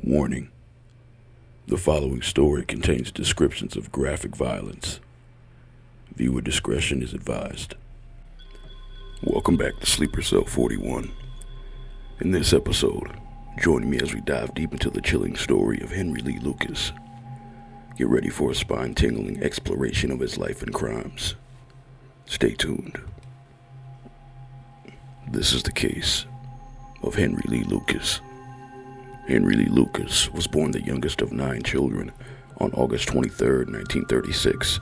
Warning: the following story contains descriptions of graphic violence. Viewer discretion is advised. Welcome back to Sleeper Cell 41. In this episode, join me as we dive deep into the chilling story of Henry Lee Lucas. Get ready for a spine-tingling exploration of his life and crimes. Stay tuned. This is the case of Henry Lee Lucas. Henry Lee Lucas was born the youngest of 9 children on August 23, 1936,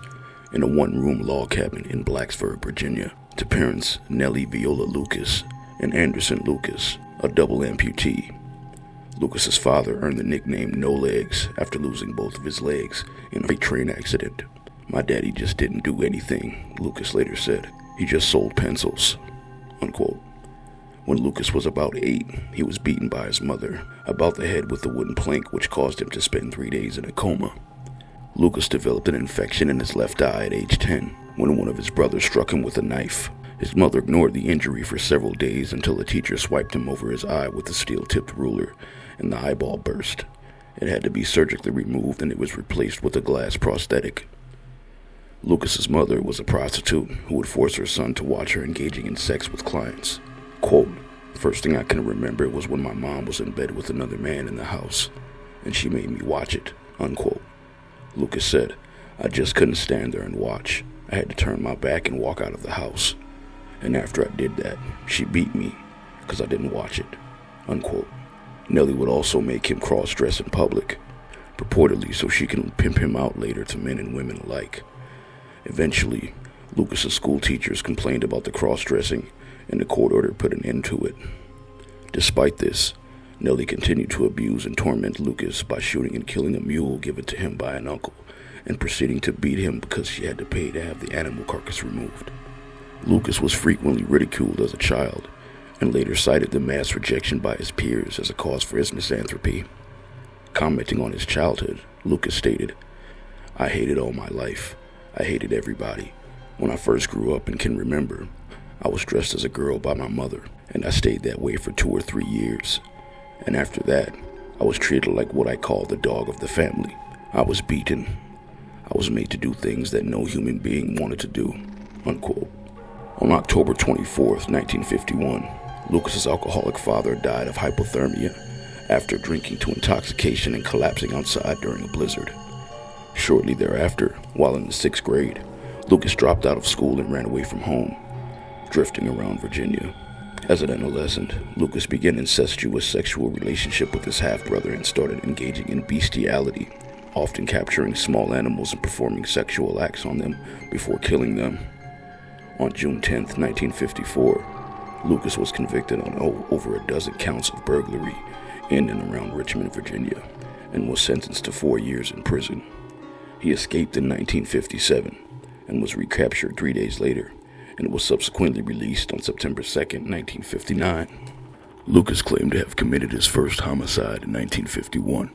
in a one-room log cabin in Blacksburg, Virginia, to parents Nellie Viola Lucas and Anderson Lucas, a double amputee. Lucas's father earned the nickname No Legs after losing both of his legs in a train accident. "My daddy just didn't do anything," Lucas later said. "He just sold pencils," unquote. When Lucas was about 8, he was beaten by his mother about the head with a wooden plank, which caused him to spend 3 days in a coma. Lucas developed an infection in his left eye at age 10 when one of his brothers struck him with a knife. His mother ignored the injury for several days until a teacher swiped him over his eye with a steel-tipped ruler, and the eyeball burst. It had to be surgically removed, and it was replaced with a glass prosthetic. Lucas's mother was a prostitute who would force her son to watch her engaging in sex with clients. Quote, "First thing I can remember was when my mom was in bed with another man in the house, and she made me watch it," unquote. Lucas said, "I just couldn't stand there and watch. I had to turn my back and walk out of the house. And after I did that, she beat me because I didn't watch it," unquote. Nellie would also make him cross-dress in public, purportedly so she can pimp him out later to men and women alike. Eventually, Lucas's school teachers complained about the cross-dressing, and the court order put an end to it. Despite this, Nellie continued to abuse and torment Lucas by shooting and killing a mule given to him by an uncle, and proceeding to beat him because she had to pay to have the animal carcass removed. Lucas was frequently ridiculed as a child, and later cited the mass rejection by his peers as a cause for his misanthropy. Commenting on his childhood, Lucas stated, "I hated all my life. I hated everybody. When I first grew up and can remember, I was dressed as a girl by my mother, and I stayed that way for 2 or 3 years. And after that, I was treated like what I call the dog of the family. I was beaten. I was made to do things that no human being wanted to do," unquote. On October 24th, 1951, Lucas's alcoholic father died of hypothermia after drinking to intoxication and collapsing outside during a blizzard. Shortly thereafter, while in the 6th grade, Lucas dropped out of school and ran away from home, drifting around Virginia. As an adolescent, Lucas began an incestuous sexual relationship with his half-brother and started engaging in bestiality, often capturing small animals and performing sexual acts on them before killing them. On June 10th, 1954, Lucas was convicted on over a dozen counts of burglary in and around Richmond, Virginia, and was sentenced to 4 years in prison. He escaped in 1957 and was recaptured 3 days later, and was subsequently released on September 2nd, 1959. Lucas claimed to have committed his first homicide in 1951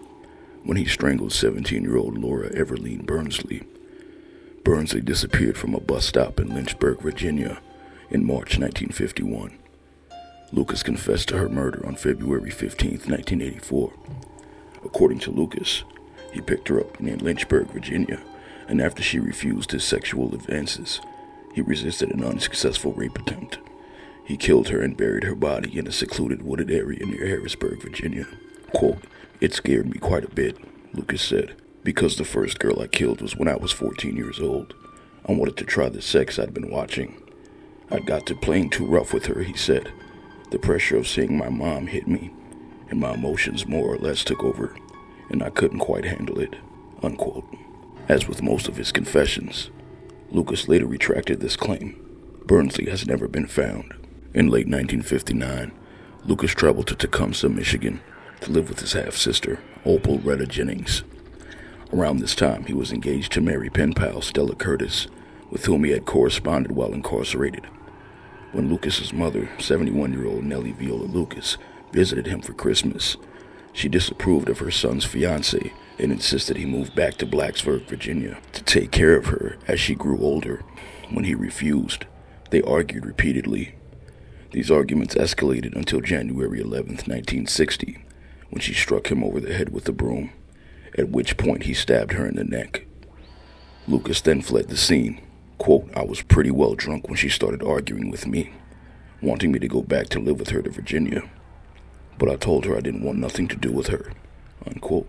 when he strangled 17-year-old Laura Everline Burnsley. Burnsley disappeared from a bus stop in Lynchburg, Virginia in March 1951. Lucas confessed to her murder on February 15th, 1984. According to Lucas, he picked her up in Lynchburg, Virginia, and after she refused his sexual advances, he resisted an unsuccessful rape attempt. He killed her and buried her body in a secluded wooded area near Harrisburg, Virginia. Quote, "It scared me quite a bit," Lucas said, "because the first girl I killed was when I was 14 years old. I wanted to try the sex I'd been watching. I'd got to playing too rough with her," he said. "The pressure of seeing my mom hit me, and my emotions more or less took over, and I couldn't quite handle it," unquote. As with most of his confessions, Lucas later retracted this claim. Burnsley has never been found. In late 1959, Lucas traveled to Tecumseh, Michigan, to live with his half-sister, Opal Retta Jennings. Around this time, he was engaged to marry pen pal Stella Curtis, with whom he had corresponded while incarcerated. When Lucas's mother, 71-year-old Nellie Viola Lucas, visited him for Christmas, she disapproved of her son's fiancé and insisted he move back to Blacksburg, Virginia, to take care of her as she grew older. When he refused, they argued repeatedly. These arguments escalated until January 11th, 1960, when she struck him over the head with a broom, at which point he stabbed her in the neck. Lucas then fled the scene. Quote, I was pretty well drunk when she started arguing with me, wanting me to go back to live with her to Virginia. But I told her I didn't want nothing to do with her, unquote.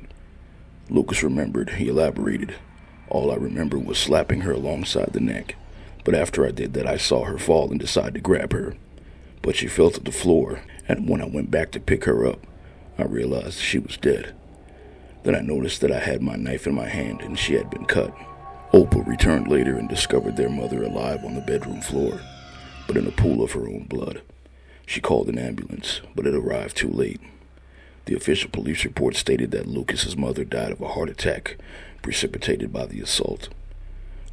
Lucas remembered, he elaborated, all I remember was slapping her alongside the neck, but after I did that I saw her fall and decided to grab her. But she fell to the floor, and when I went back to pick her up, I realized she was dead. Then I noticed that I had my knife in my hand and she had been cut. Opal returned later and discovered their mother alive on the bedroom floor, but in a pool of her own blood. She called an ambulance, but it arrived too late. The official police report stated that Lucas's mother died of a heart attack precipitated by the assault.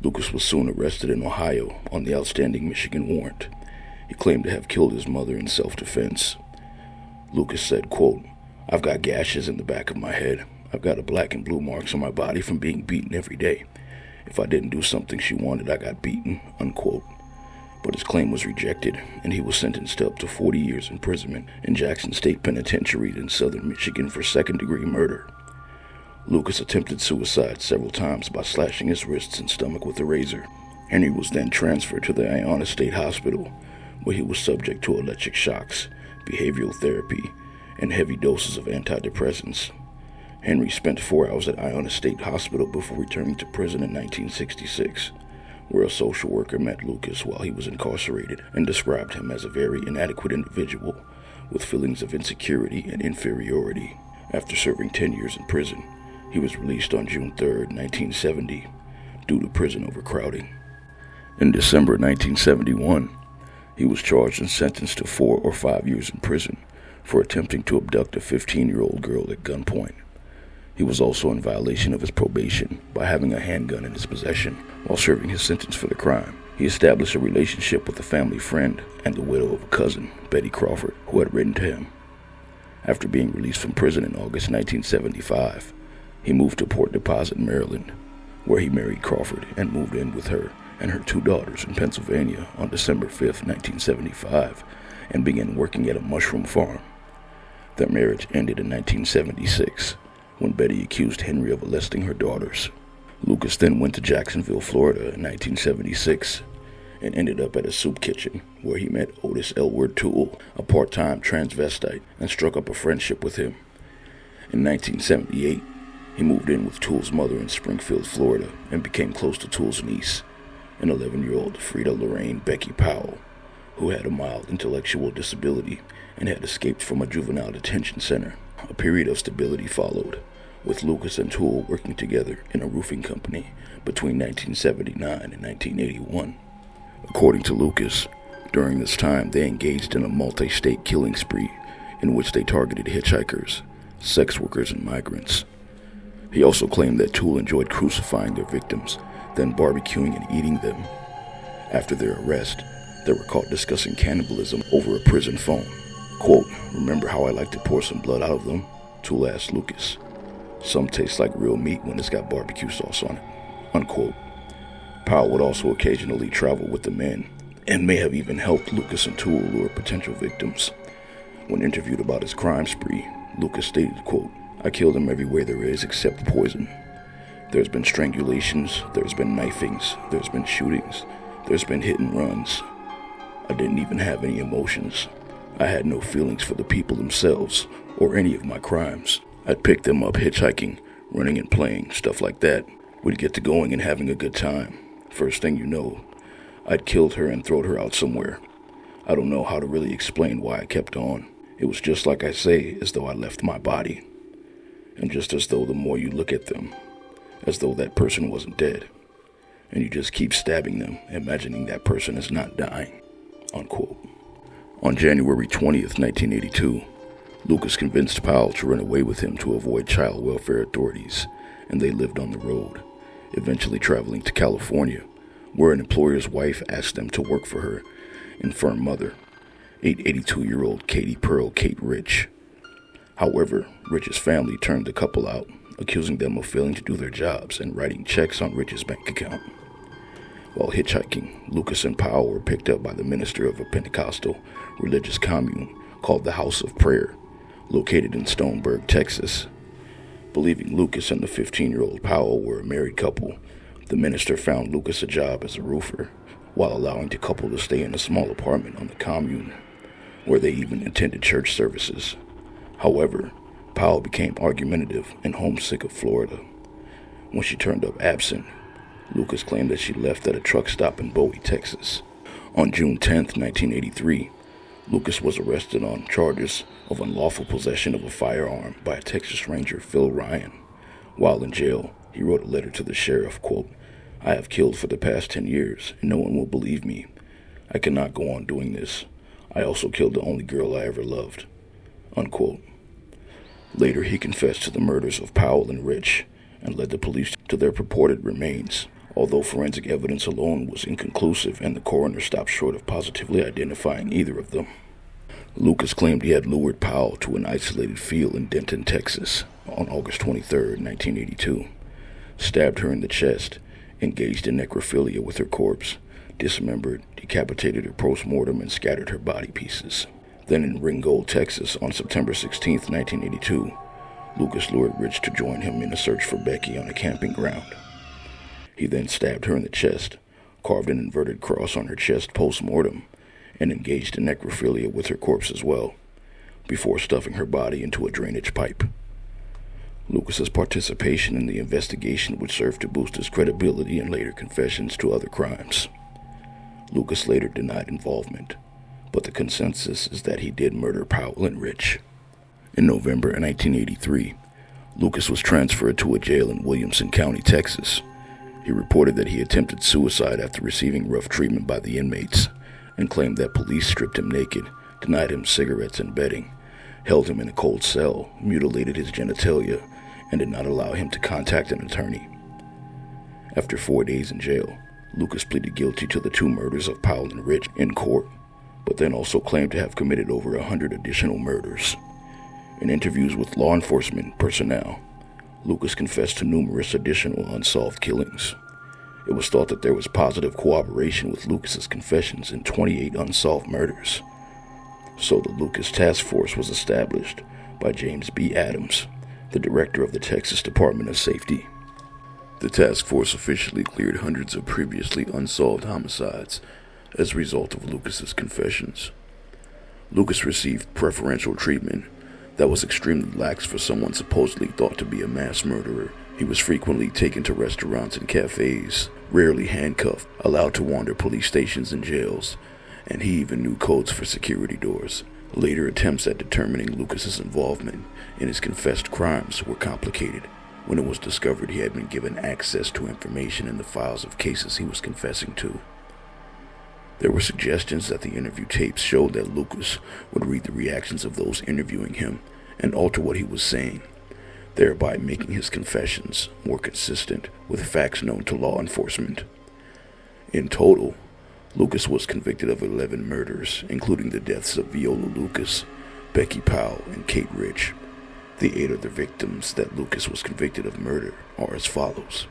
Lucas was soon arrested in Ohio on the outstanding Michigan warrant. He claimed to have killed his mother in self-defense. Lucas said, quote, I've got gashes in the back of my head. I've got black and blue marks on my body from being beaten every day. If I didn't do something she wanted, I got beaten, unquote. But his claim was rejected, and he was sentenced to up to 40 years imprisonment in Jackson State Penitentiary in southern Michigan for second-degree murder. Lucas attempted suicide several times by slashing his wrists and stomach with a razor. Henry was then transferred to the Iona State Hospital, where he was subject to electric shocks, behavioral therapy, and heavy doses of antidepressants. Henry spent 4 hours at Iona State Hospital before returning to prison in 1966, where a social worker met Lucas while he was incarcerated and described him as a very inadequate individual with feelings of insecurity and inferiority. After serving 10 years in prison, he was released on June 3, 1970, due to prison overcrowding. In December 1971, he was charged and sentenced to 4 or 5 years in prison for attempting to abduct a 15-year-old girl at gunpoint. He was also in violation of his probation by having a handgun in his possession while serving his sentence for the crime. He established a relationship with a family friend and the widow of a cousin, Betty Crawford, who had written to him. After being released from prison in August 1975, he moved to Port Deposit, Maryland, where he married Crawford and moved in with her and her 2 daughters in Pennsylvania on December 5, 1975, and began working at a mushroom farm. Their marriage ended in 1976, when Betty accused Henry of molesting her daughters. Lucas then went to Jacksonville, Florida in 1976 and ended up at a soup kitchen where he met Otis Toole, a part-time transvestite, and struck up a friendship with him. In 1978, he moved in with Toole's mother in Springfield, Florida, and became close to Toole's niece, an 11-year-old Frida Lorraine Becky Powell, who had a mild intellectual disability and had escaped from a juvenile detention center. A period of stability followed, with Lucas and Toole working together in a roofing company between 1979 and 1981. According to Lucas, during this time they engaged in a multi-state killing spree in which they targeted hitchhikers, sex workers, and migrants. He also claimed that Toole enjoyed crucifying their victims, then barbecuing and eating them. After their arrest, they were caught discussing cannibalism over a prison phone. Quote, remember how I like to pour some blood out of them? Toole asked Lucas. Some taste like real meat when it's got barbecue sauce on it, unquote. Powell would also occasionally travel with the men and may have even helped Lucas and Toole lure potential victims. When interviewed about his crime spree, Lucas stated, quote, I kill them every way there is except poison. There's been strangulations, there's been knifings, there's been shootings, there's been hit and runs. I didn't even have any emotions. I had no feelings for the people themselves or any of my crimes. I'd pick them up hitchhiking, running and playing, stuff like that. We'd get to going and having a good time. First thing you know, I'd killed her and thrown her out somewhere. I don't know how to really explain why I kept on. It was just like I say, as though I left my body. And just as though the more you look at them, as though that person wasn't dead. And you just keep stabbing them, imagining that person is not dying, unquote. On January 20th, 1982, Lucas convinced Powell to run away with him to avoid child welfare authorities, and they lived on the road, eventually traveling to California, where an employer's wife asked them to work for her infirm mother, 82-year-old Katie Pearl Kate Rich. However, Rich's family turned the couple out, accusing them of failing to do their jobs and writing checks on Rich's bank account. While hitchhiking, Lucas and Powell were picked up by the minister of a Pentecostal religious commune called the House of Prayer, located in Stoneburg, Texas. Believing Lucas and the 15-year-old Powell were a married couple, the minister found Lucas a job as a roofer, while allowing the couple to stay in a small apartment on the commune, where they even attended church services. However, Powell became argumentative and homesick of Florida. When she turned up absent, Lucas claimed that she left at a truck stop in Bowie, Texas. On June 10, 1983, Lucas was arrested on charges of unlawful possession of a firearm by a Texas Ranger, Phil Ryan. While in jail, he wrote a letter to the sheriff, quote, "I have killed for the past 10 years, and no one will believe me. I cannot go on doing this. I also killed the only girl I ever loved," unquote. Later, he confessed to the murders of Powell and Rich and led the police to their purported remains, although forensic evidence alone was inconclusive and the coroner stopped short of positively identifying either of them. Lucas claimed he had lured Powell to an isolated field in Denton, Texas, on August 23, 1982, stabbed her in the chest, engaged in necrophilia with her corpse, dismembered, decapitated her post-mortem, and scattered her body pieces. Then in Ringgold, Texas, on September 16, 1982, Lucas lured Rich to join him in a search for Becky on a camping ground. He then stabbed her in the chest, carved an inverted cross on her chest post-mortem, and engaged in necrophilia with her corpse as well, before stuffing her body into a drainage pipe. Lucas's participation in the investigation would serve to boost his credibility in later confessions to other crimes. Lucas later denied involvement, but the consensus is that he did murder Powell and Rich. In November 1983, Lucas was transferred to a jail in Williamson County, Texas. He reported that he attempted suicide after receiving rough treatment by the inmates, and claimed that police stripped him naked, denied him cigarettes and bedding, held him in a cold cell, mutilated his genitalia, and did not allow him to contact an attorney. After 4 days in jail, Lucas pleaded guilty to the 2 murders of Powell and Rich in court, but then also claimed to have committed over 100 additional murders. In interviews with law enforcement personnel, Lucas confessed to numerous additional unsolved killings. It was thought that there was positive corroboration with Lucas's confessions in 28 unsolved murders. So the Lucas Task Force was established by James B. Adams, the director of the Texas Department of Safety. The task force officially cleared hundreds of previously unsolved homicides as a result of Lucas's confessions. Lucas received preferential treatment that was extremely lax for someone supposedly thought to be a mass murderer. He was frequently taken to restaurants and cafes, rarely handcuffed, allowed to wander police stations and jails, and he even knew codes for security doors. Later attempts at determining Lucas's involvement in his confessed crimes were complicated when it was discovered he had been given access to information in the files of cases he was confessing to. There were suggestions that the interview tapes showed that Lucas would read the reactions of those interviewing him and alter what he was saying, thereby making his confessions more consistent with facts known to law enforcement. In total, Lucas was convicted of 11 murders, including the deaths of Viola Lucas, Becky Powell, and Kate Rich. The 8 other victims that Lucas was convicted of murder are as follows.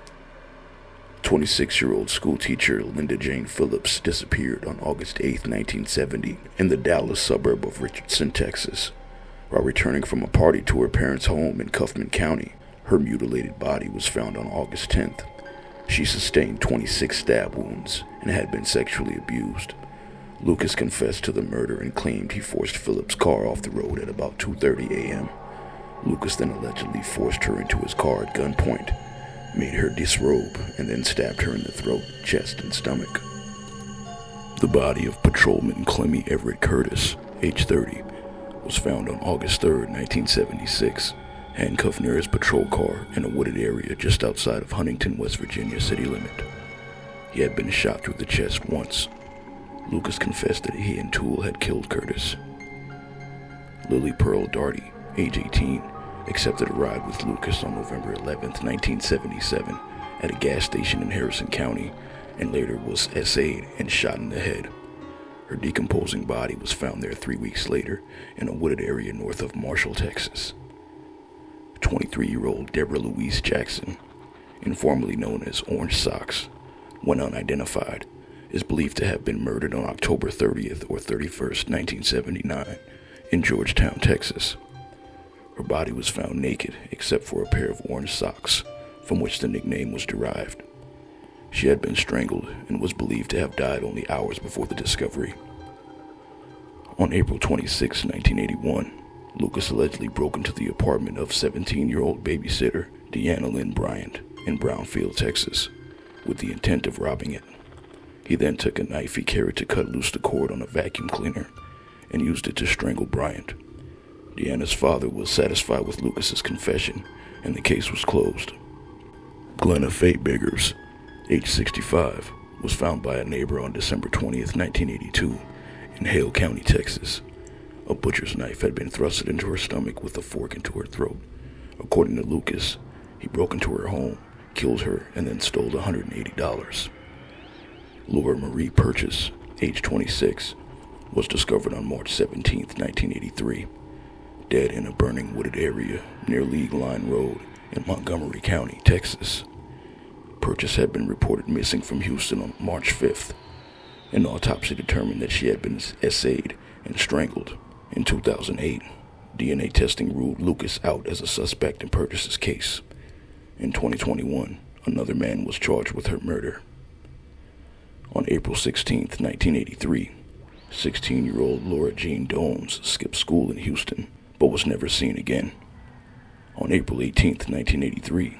26-year-old schoolteacher Linda Jane Phillips disappeared on August 8, 1970, in the Dallas suburb of Richardson, Texas. While returning from a party to her parents' home in Kaufman County, her mutilated body was found on August 10th. She sustained 26 stab wounds and had been sexually abused. Lucas confessed to the murder and claimed he forced Phillips' car off the road at about 2:30 a.m. Lucas then allegedly forced her into his car at gunpoint, made her disrobe, and then stabbed her in the throat, chest, and stomach. The body of patrolman Clemmy Everett Curtis, age 30, was found on August 3, 1976, handcuffed near his patrol car in a wooded area just outside of Huntington, West Virginia city limit. He had been shot through the chest once. Lucas confessed that he and Toole had killed Curtis. Lily Pearl Darty, age 18, accepted a ride with Lucas on November 11, 1977, at a gas station in Harrison County, and later was essayed and shot in the head. Her decomposing body was found there 3 weeks later in a wooded area north of Marshall, Texas. 23-year-old Deborah Louise Jackson, informally known as Orange Socks, when unidentified, is believed to have been murdered on October 30th or 31st, 1979, in Georgetown, Texas. Her body was found naked except for a pair of orange socks, from which the nickname was derived. She had been strangled and was believed to have died only hours before the discovery. On April 26, 1981, Lucas allegedly broke into the apartment of 17-year-old babysitter Deanna Lynn Bryant in Brownfield, Texas, with the intent of robbing it. He then took a knife he carried to cut loose the cord on a vacuum cleaner and used it to strangle Bryant. Deanna's father was satisfied with Lucas's confession, and the case was closed. Glenna Faye Biggers, age 65, was found by a neighbor on December 20th, 1982, in Hale County, Texas. A butcher's knife had been thrusted into her stomach with a fork into her throat. According to Lucas, he broke into her home, killed her, and then stole $180. Laura Marie Purchase, age 26, was discovered on March 17, 1983, dead in a burning wooded area near League Line Road in Montgomery County, Texas. Purchase had been reported missing from Houston on March 5th. An autopsy determined that she had been essayed and strangled. In 2008, DNA testing ruled Lucas out as a suspect in Purchase's case. In 2021, another man was charged with her murder. On April 16, 1983, 16-year-old Laura Jean Dones skipped school in Houston, but was never seen again. On April 18, 1983,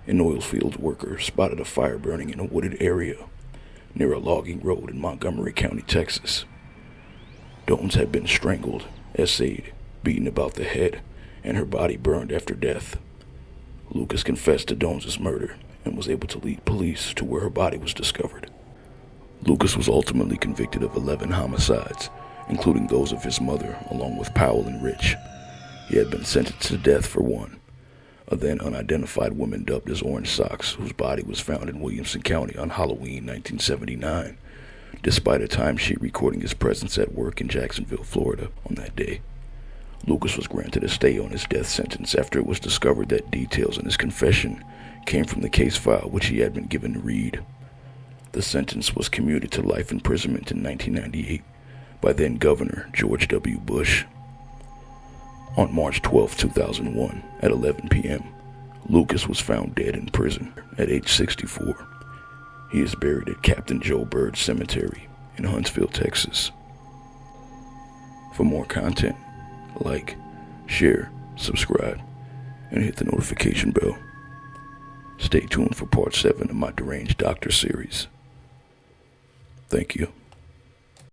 an oil field worker spotted a fire burning in a wooded area near a logging road in Montgomery County, Texas. Dones had been strangled, essayed, beaten about the head, and her body burned after death. Lucas confessed to Dones' murder and was able to lead police to where her body was discovered. Lucas was ultimately convicted of 11 homicides, including those of his mother, along with Powell and Rich. He had been sentenced to death for one, a then unidentified woman dubbed as Orange Socks, whose body was found in Williamson County on Halloween 1979, despite a timesheet recording his presence at work in Jacksonville, Florida on that day. Lucas was granted a stay on his death sentence after it was discovered that details in his confession came from the case file which he had been given to read. The sentence was commuted to life imprisonment in 1998 by then-Governor George W. Bush. On March 12, 2001, at 11 p.m., Lucas was found dead in prison at age 64. He is buried at Captain Joe Bird Cemetery in Huntsville, Texas. For more content, like, share, subscribe, and hit the notification bell. Stay tuned for part 7 of my Deranged Doctor series. Thank you.